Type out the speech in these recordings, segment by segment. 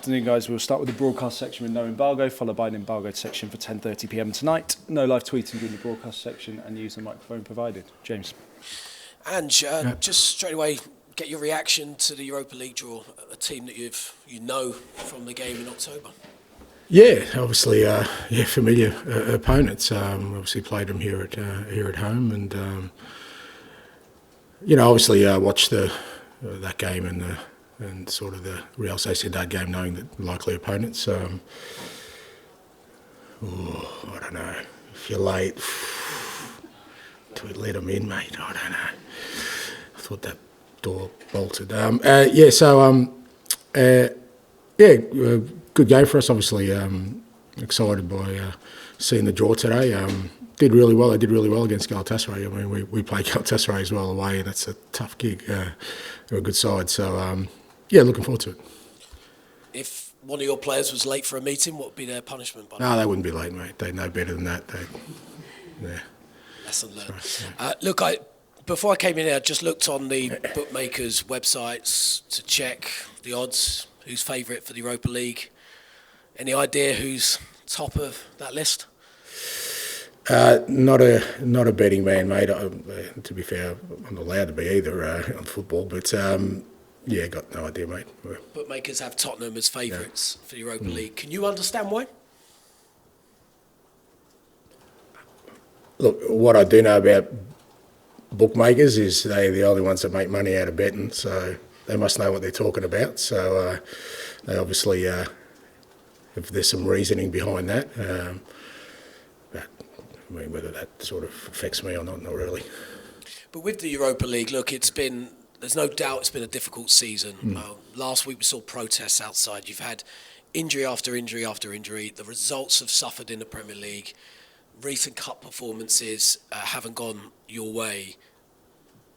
Afternoon, guys. We'll start with the broadcast section with no embargo, followed by an embargoed section for 10:30 p.m. tonight. No live tweeting in the broadcast section, and use the microphone provided. James. Ange, just straight away, get your reaction to the Europa League draw, a team that you know from the game in October. Yeah, obviously, familiar opponents. Obviously played them here at home, and obviously watched that game and sort of the Real Sociedad game, knowing that likely opponents. I don't know. If you're late, do we let them in, mate? I don't know. I thought that door bolted. Good game for us. Obviously, excited by seeing the draw today. Did really well. I did really well against Galatasaray. I mean, we played Galatasaray as well away, and that's a tough gig. They're a good side. So, looking forward to it. If one of your players was late for a meeting, what would be their punishment? No, they wouldn't be late, mate. They know better than that. Lesson learned. Right, Before I came in here, I just looked on the bookmakers' websites to check the odds. Who's favourite for the Europa League? Any idea who's top of that list? Not a betting man, mate. To be fair, I'm not allowed to be either on football, but got no idea, mate. Bookmakers have Tottenham as favourites for the Europa League. Can you understand why? Look, what I do know about bookmakers is they're the only ones that make money out of betting, so they must know what they're talking about. So they obviously, if there's some reasoning behind that, but I mean, whether that sort of affects me or not really. But with the Europa League, look, there's no doubt it's been a difficult season. Last week we saw protests outside. You've had injury after injury after injury. The results have suffered in the Premier League. Recent cup performances haven't gone your way.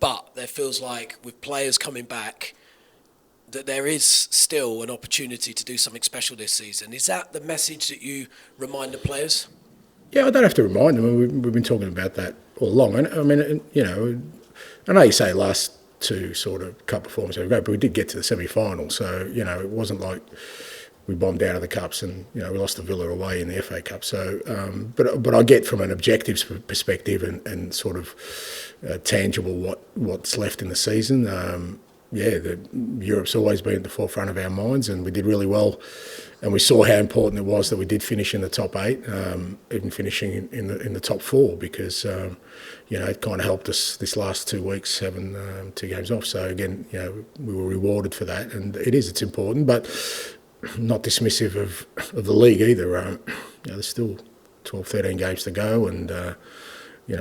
But there feels like with players coming back, that there is still an opportunity to do something special this season. Is that the message that you remind the players? Yeah, I don't have to remind them. We've been talking about that all along. And I mean, I know you say last two sort of cup performances ago, but we did get to the semi-final. So, it wasn't like we bombed out of the cups and, we lost to Villa away in the FA Cup. So, but I get from an objectives perspective and sort of tangible what's left in the season. Europe's always been at the forefront of our minds, and we did really well. And we saw how important it was that we did finish in the top 8, even finishing in the top 4, because it kind of helped us this last 2 weeks having 2 games off. So again, we were rewarded for that, and it's important, but not dismissive of the league either. There's still 12, 13 games to go, and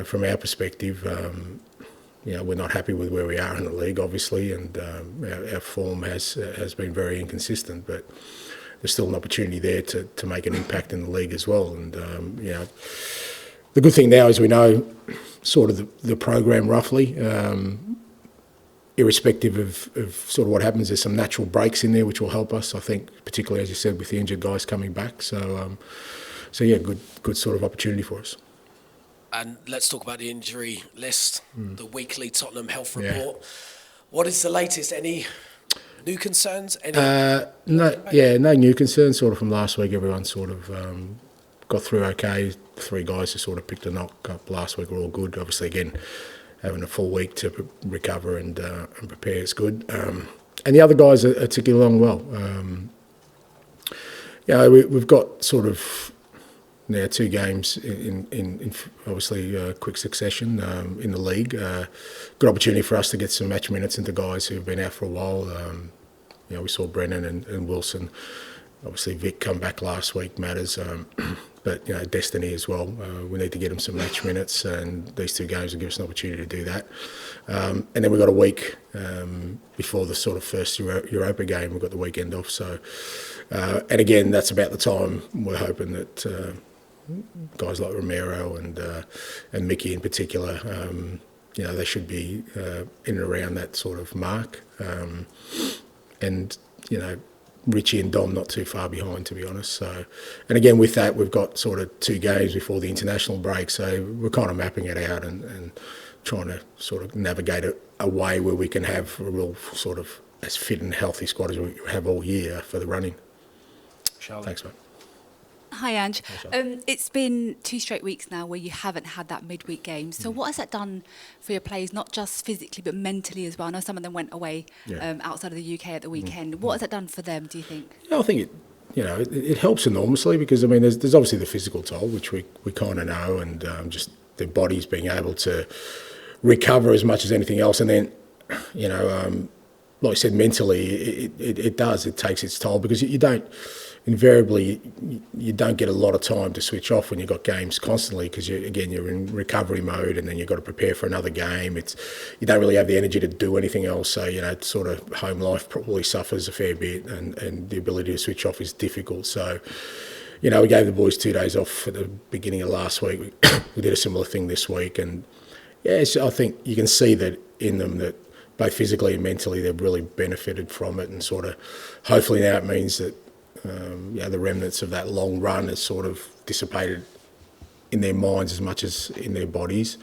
from our perspective, we're not happy with where we are in the league, obviously, and our form has been very inconsistent, but there's still an opportunity there to make an impact in the league as well. And the good thing now is we know sort of the program roughly. Irrespective of sort of what happens, there's some natural breaks in there which will help us, I think, particularly as you said with the injured guys coming back. So good sort of opportunity for us. And let's talk about the injury list, the weekly Tottenham health report. What is the latest? Any new concerns? No new concerns. Sort of from last week, everyone sort of got through okay. 3 guys who sort of picked a knock up last week were all good. Obviously, again, having a full week to recover and prepare is good. And the other guys are ticking along well. We've got sort of now 2 games in obviously quick succession in the league. Good opportunity for us to get some match minutes into guys who've been out for a while. We saw Brennan and Wilson. Obviously Vic come back last week matters, but Destiny as well. We need to get him some match minutes, and these 2 games will give us an opportunity to do that. And then we've got a week before the sort of first Europa game. We've got the weekend off. So, and again, that's about the time we're hoping that guys like Romero and Mickey in particular, they should be in and around that sort of mark. And Richie and Dom not too far behind, to be honest. So, and again with that, we've got sort of 2 games before the international break, so we're kind of mapping it out and trying to sort of navigate a way where we can have a real sort of as fit and healthy squad as we have all year for the running. Charlie. Thanks, mate. Hi, Ange. It's been 2 straight weeks now where you haven't had that midweek game. So what has that done for your players, not just physically but mentally as well? I know some of them went away outside of the UK at the weekend. What has that done for them, do you think? Yeah, I think it helps enormously because, I mean, there's obviously the physical toll, which we kind of know, and just their bodies being able to recover as much as anything else. And then, like I said, mentally, it does. It takes its toll because you don't get a lot of time to switch off when you've got games constantly because, you're in recovery mode and then you've got to prepare for another game. You don't really have the energy to do anything else. So, sort of home life probably suffers a fair bit and the ability to switch off is difficult. So, we gave the boys 2 days off at the beginning of last week. We did a similar thing this week. And, I think you can see that in them that both physically and mentally they've really benefited from it, and sort of hopefully now it means that the remnants of that long run has sort of dissipated in their minds as much as in their bodies.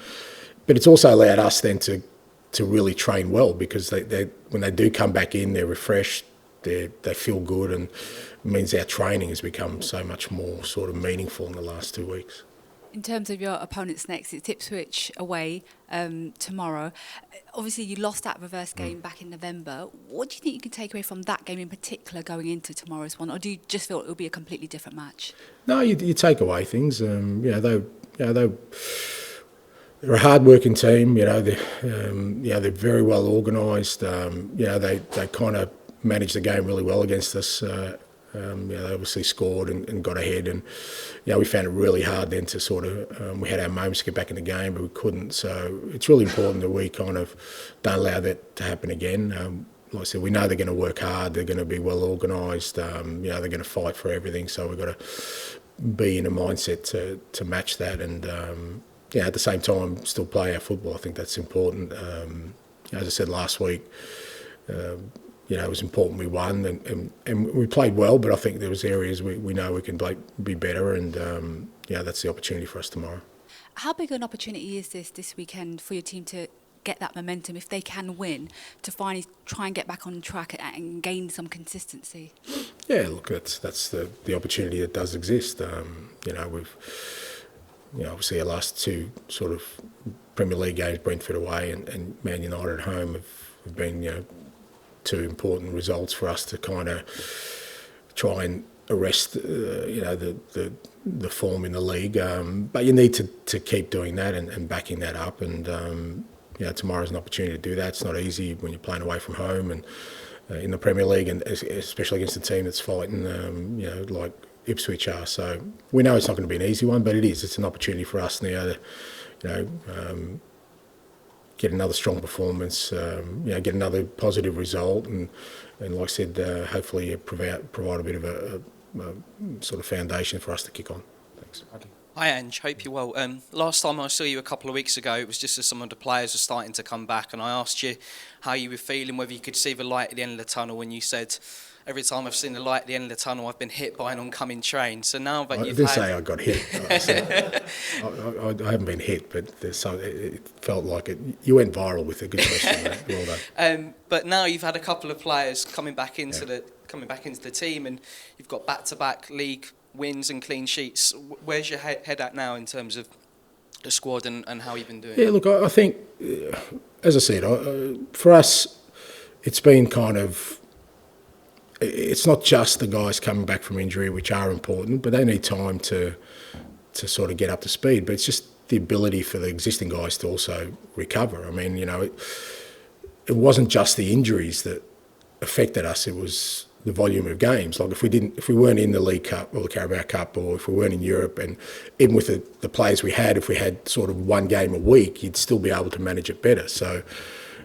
But it's also allowed us then to really train well because they when they do come back in, they're refreshed, they feel good, and it means our training has become so much more sort of meaningful in the last 2 weeks. In terms of your opponents next, it's Ipswich away tomorrow. Obviously, you lost that reverse game back in November. What do you think you can take away from that game in particular going into tomorrow's one, or do you just feel it will be a completely different match? No, you take away things. They're a hard-working team. They're very well organised. They kind of managed the game really well against us. They obviously scored and got ahead, and we found it really hard then to sort of we had our moments to get back in the game, but we couldn't. So it's really important that we kind of don't allow that to happen again. Like I said, we know they're going to work hard, they're going to be well organised, they're going to fight for everything. So we've got to be in a mindset to match that, and at the same time still play our football. I think that's important. As I said last week. It was important we won and we played well, but I think there was areas we know we can be better, and that's the opportunity for us tomorrow. How big an opportunity is this weekend for your team to get that momentum, if they can win, to finally try and get back on track and gain some consistency? Yeah, look, that's the opportunity that does exist. We've obviously our last 2 sort of Premier League games, Brentford away and Man United at home, have been 2 important results for us to kind of try and arrest, the form in the league. But you need to keep doing that and backing that up. And tomorrow's an opportunity to do that. It's not easy when you're playing away from home and in the Premier League, and especially against a team that's fighting, like Ipswich are. So we know it's not going to be an easy one, but it is. It's an opportunity for us now to, get another strong performance, get another positive result, and like I said, hopefully provide a bit of a sort of foundation for us to kick on. Thanks. Hi Ange, hope you're well. Last time I saw you a couple of weeks ago, it was just as some of the players were starting to come back, and I asked you how you were feeling, whether you could see the light at the end of the tunnel, and you said, every time I've seen the light at the end of the tunnel, I've been hit by an oncoming train. So now that I didn't say I got hit. I haven't been hit, but it felt like it. You went viral with a good question, mate. Well done. But now you've had a couple of players coming back into the team, and you've got back-to-back league wins and clean sheets. Where's your head at now in terms of the squad and how you've been doing? Yeah, look, I think, as I said, for us, it's been kind of. It's not just the guys coming back from injury, which are important, but they need time to sort of get up to speed. But it's just the ability for the existing guys to also recover. I mean, it wasn't just the injuries that affected us; it was the volume of games. Like if we weren't in the League Cup or the Carabao Cup, or if we weren't in Europe, and even with the players we had, if we had sort of one game a week, you'd still be able to manage it better. So.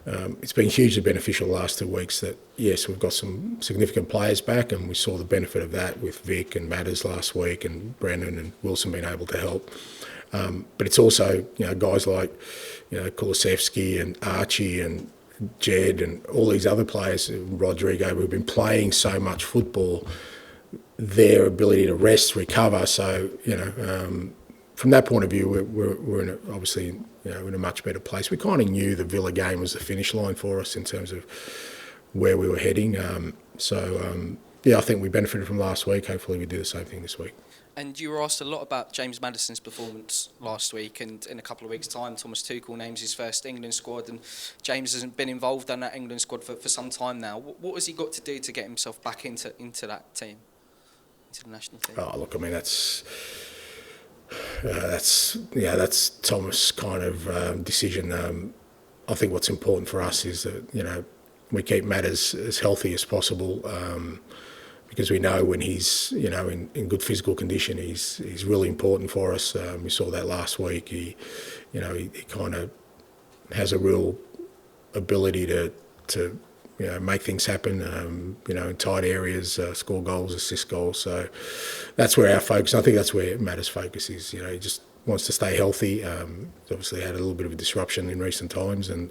It's been hugely beneficial the last 2 weeks that, yes, we've got some significant players back, and we saw the benefit of that with Vic and Matters last week, and Brennan and Wilson being able to help. But it's also, guys like, Kulusevski and Archie and Jed and all these other players, Rodrigo, who've been playing so much football, their ability to rest, recover. So, from that point of view, we're obviously in a much better place. We kind of knew the Villa game was the finish line for us in terms of where we were heading. yeah, I think we benefited from last week. Hopefully we do the same thing this week. And you were asked a lot about James Madison's performance last week, and in a couple of weeks' time, Thomas Tuchel names his first England squad, and James hasn't been involved in that England squad for some time now. What has he got to do to get himself back into that team, into the national team? Oh, look, I mean, that's Thomas' kind of decision. I think what's important for us is that, you know, we keep Matt as healthy as possible. Because we know when he's, you know, in good physical condition, he's really important for us. We saw that last week. He kind of has a real ability to you know, make things happen. You know, in tight areas, score goals, assist goals. So that's where our focus. I think that's where Matt's focus is. You know, he just wants to stay healthy. He's obviously had a little bit of a disruption in recent times, and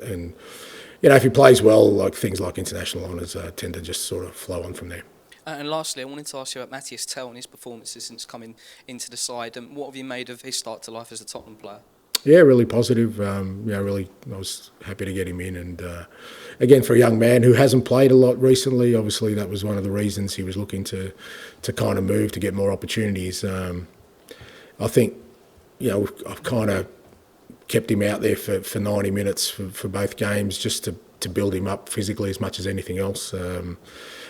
you know, if he plays well, like things like international honours tend to just sort of flow on from there. And lastly, I wanted to ask you about Matthias Tell and his performances since coming into the side. And what have you made of his start to life as a Tottenham player? Yeah, really positive. Really, I was happy to get him in. And again, for a young man who hasn't played a lot recently, obviously that was one of the reasons he was looking to kind of move to get more opportunities. I think, you know, I've kind of kept him out there for 90 minutes for both games just to build him up physically as much as anything else.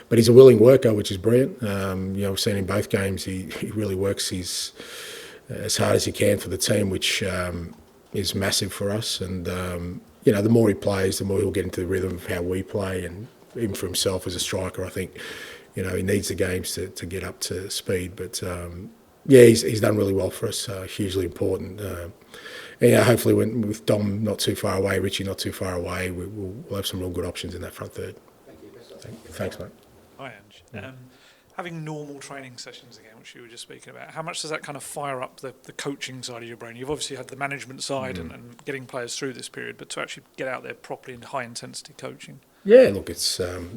But he's a willing worker, which is brilliant. You know, we've seen in both games he really works as hard as he can for the team, which is massive for us. And you know, the more he plays, the more he'll get into the rhythm of how we play. And even for himself as a striker, I think, you know, he needs the games to get up to speed. But yeah, he's done really well for us. Hugely important. And, yeah, hopefully with Dom not too far away, Richie not too far away, we'll have some real good options in that front third. Thanks, mate. Hi, Ange. Having normal training sessions again, which you were just speaking about, how much does that kind of fire up the coaching side of your brain? You've obviously had the management side and getting players through this period, but to actually get out there properly in high-intensity coaching? Yeah, look, it's, you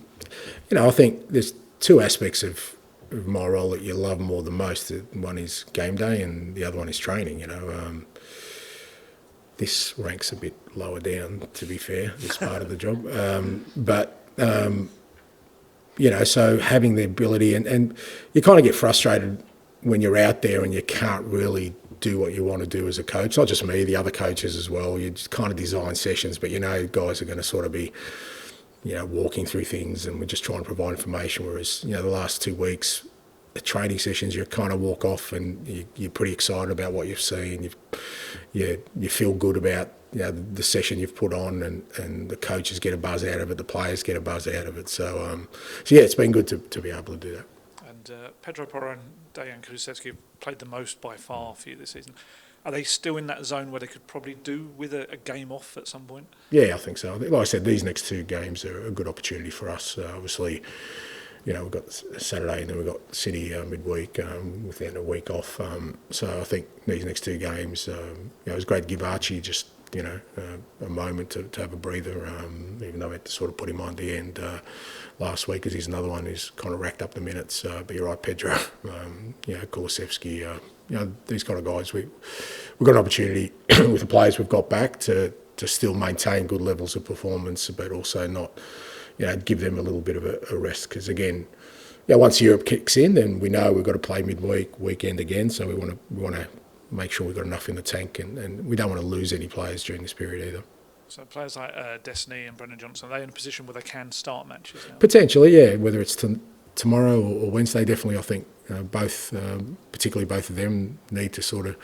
know, I think there's two aspects of my role that you love more than most. One is game day and the other one is training, you know. This ranks a bit lower down, to be fair, this part of the job. You know, so having the ability, and you kind of get frustrated when you're out there and you can't really do what you want to do as a coach. Not just me, the other coaches as well. You just kind of design sessions, but you know, guys are going to sort of be, you know, walking through things, and we're just trying to provide information. Whereas, you know, the last 2 weeks, the training sessions, you kind of walk off and you're pretty excited about what you've seen. You feel good about, you know, the session you've put on, and the coaches get a buzz out of it, the players get a buzz out of it. So yeah, it's been good to be able to do that. And Pedro Porro and Dejan Kulusevski have played the most by far for you this season. Are they still in that zone where they could probably do with a game off at some point? Yeah, I think so. Like I said, these next 2 games are a good opportunity for us. Obviously, you know, we've got Saturday and then we've got City midweek with then a week off. So I think these next 2 games, you know, it was great to give Archie just, you know, a moment to have a breather, even though we had to sort of put him on the end last week, because he's another one who's kind of racked up the minutes. But you're right, Pedro, you know, Kulusevski, you know, these kind of guys, we've got an opportunity with the players we've got back to still maintain good levels of performance, but also not, you know, give them a little bit of a rest. Because again, you know, once Europe kicks in, then we know we've got to play midweek, weekend again. So we want to make sure we've got enough in the tank, and we don't want to lose any players during this period either. So players like Destiny and Brendan Johnson, are they in a position where they can start matches now? Potentially, yeah. Whether it's tomorrow or Wednesday, definitely I think both, particularly both of them, need to sort of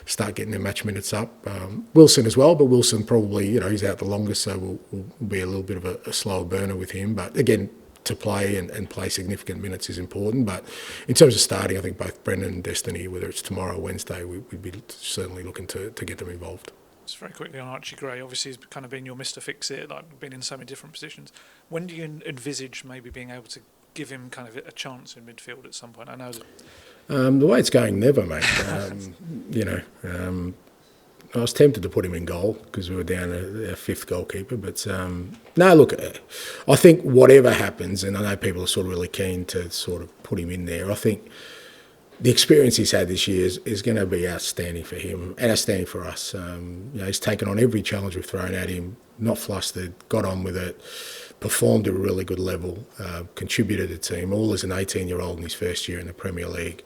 start getting their match minutes up. Wilson as well, but Wilson probably, you know, he's out the longest, so will be a little bit of a slower burner with him. But again, to play and play significant minutes is important. But in terms of starting, I think both Brendan and Destiny, whether it's tomorrow or Wednesday, we'd be certainly looking to get them involved. Just very quickly on Archie Gray, obviously he's kind of been your Mr. Fix-It, like been in so many different positions. When do you envisage maybe being able to give him kind of a chance in midfield at some point? I know that... the way it's going, never, mate. You know, I was tempted to put him in goal because we were down our 5th goalkeeper. But no, look, I think whatever happens, and I know people are sort of really keen to sort of put him in there, I think the experience he's had this year is going to be outstanding for him and outstanding for us. You know, he's taken on every challenge we've thrown at him, not flustered, got on with it. performed at a really good level, contributed to the team, all as an 18-year-old in his first year in the Premier League.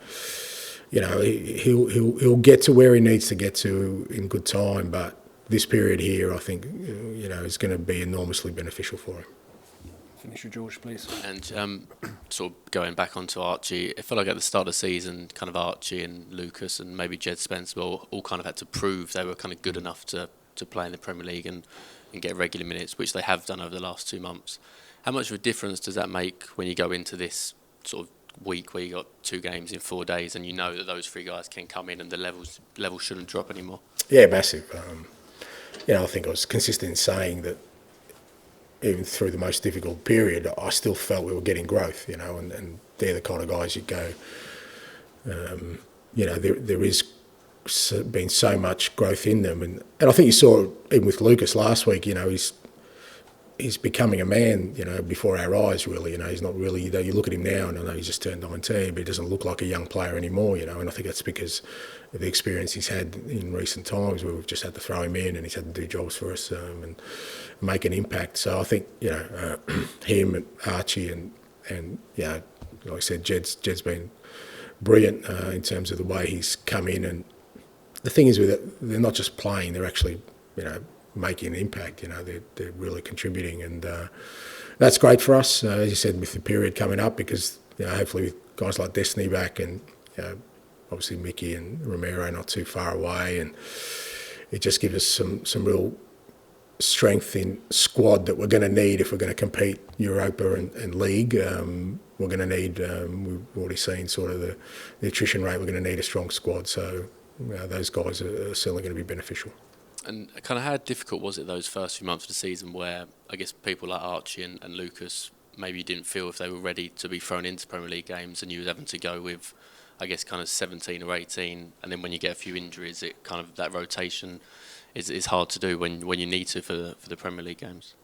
You know, he'll get to where he needs to get to in good time, but this period here, I think, you know, is going to be enormously beneficial for him. Finish with George, please. And sort of going back onto Archie, I feel like at the start of the season, kind of Archie and Lucas and maybe Jed Spence all kind of had to prove they were kind of good enough to play in the Premier League and get regular minutes, which they have done over the last 2 months. How much of a difference does that make when you go into this sort of week where you got 2 games in 4 days and you know that those 3 guys can come in and the level shouldn't drop anymore? Yeah, massive. You know, I think I was consistent in saying that even through the most difficult period, I still felt we were getting growth, you know, and they're the kind of guys you go, you know, there is been so much growth in them. And I think you saw, even with Lucas last week, you know, he's becoming a man, you know, before our eyes, really. You know, he's not really, though you look at him now, and I know he's just turned 19, but he doesn't look like a young player anymore, you know, and I think that's because of the experience he's had in recent times where we've just had to throw him in and he's had to do jobs for us and make an impact. So I think, you know, him and Archie and you know, like I said, Jed's been brilliant in terms of the way he's come in. And the thing is with it, they're not just playing, they're actually, you know, making an impact. You know, they're really contributing, and that's great for us, as you said, with the period coming up, because, you know, hopefully with guys like Destiny back and, you know, obviously Mickey and Romero not too far away, and it just gives us some real strength in squad that we're going to need if we're going to compete Europa and League. We're going to need, we've already seen sort of the attrition rate, we're going to need a strong squad, so those guys are certainly going to be beneficial. And kind of how difficult was it those first few months of the season where I guess people like Archie and Lucas maybe didn't feel if they were ready to be thrown into Premier League games, and you was having to go with, I guess, kind of 17 or 18, and then when you get a few injuries, it kind of that rotation is hard to do when you need to for the Premier League games?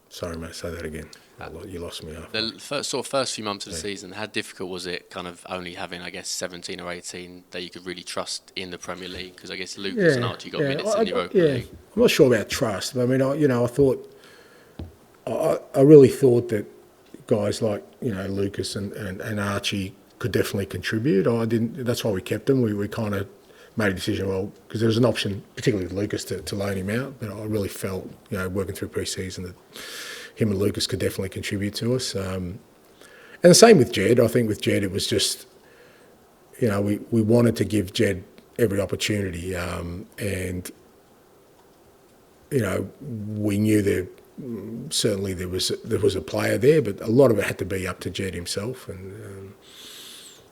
Sorry, mate, say that again. You lost me after. The first few months of the season, how difficult was it kind of only having, I guess, 17 or 18 that you could really trust in the Premier League? Because I guess Lucas and Archie got minutes in the Europa League. I'm not sure about trust, but I mean, I thought, I really thought that guys like, you know, Lucas and Archie could definitely contribute. That's why we kept them. We kind of made a decision, well, because there was an option, particularly with Lucas, to loan him out. But I really felt, you know, working through pre-season, that him and Lucas could definitely contribute to us. And the same with Jed. I think with Jed, it was just, you know, we wanted to give Jed every opportunity. And, you know, we knew that certainly there was a player there, but a lot of it had to be up to Jed himself. And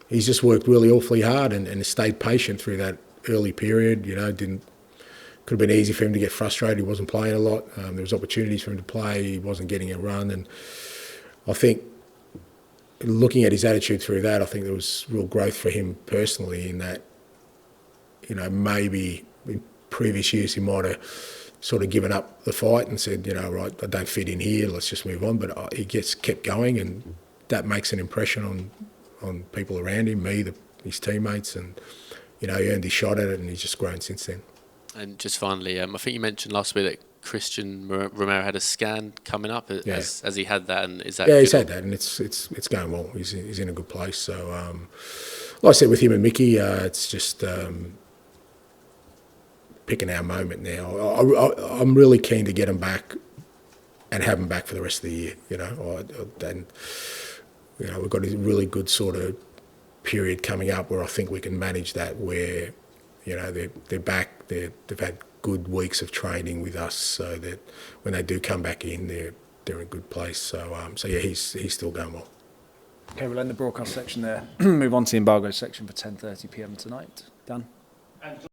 he's just worked really awfully hard and stayed patient through that early period. You know, could have been easy for him to get frustrated. He wasn't playing a lot. There was opportunities for him to play. He wasn't getting a run. And I think looking at his attitude through that, I think there was real growth for him personally in that, you know, maybe in previous years he might have sort of given up the fight and said, you know, right, I don't fit in here, let's just move on. But he kept going, and that makes an impression on people around him, his teammates, and, you know, he earned his shot at it, and he's just grown since then. And just finally, I think you mentioned last week that Christian Romero had a scan coming up. Has he had that? And is that? Yeah, he's had that, and it's going well. He's in a good place. So, like I said, with him and Mickey, it's just picking our moment now. I'm really keen to get him back and have him back for the rest of the year. You know, and you know, we've got a really good sort of period coming up where I think we can manage that, where, you know, they're back, they've had good weeks of training with us, so that when they do come back in, they're in a good place. So yeah, he's still going well. Okay, we'll end the broadcast section there. Move on to the Embargo section for 10:30 p.m. tonight. Dan?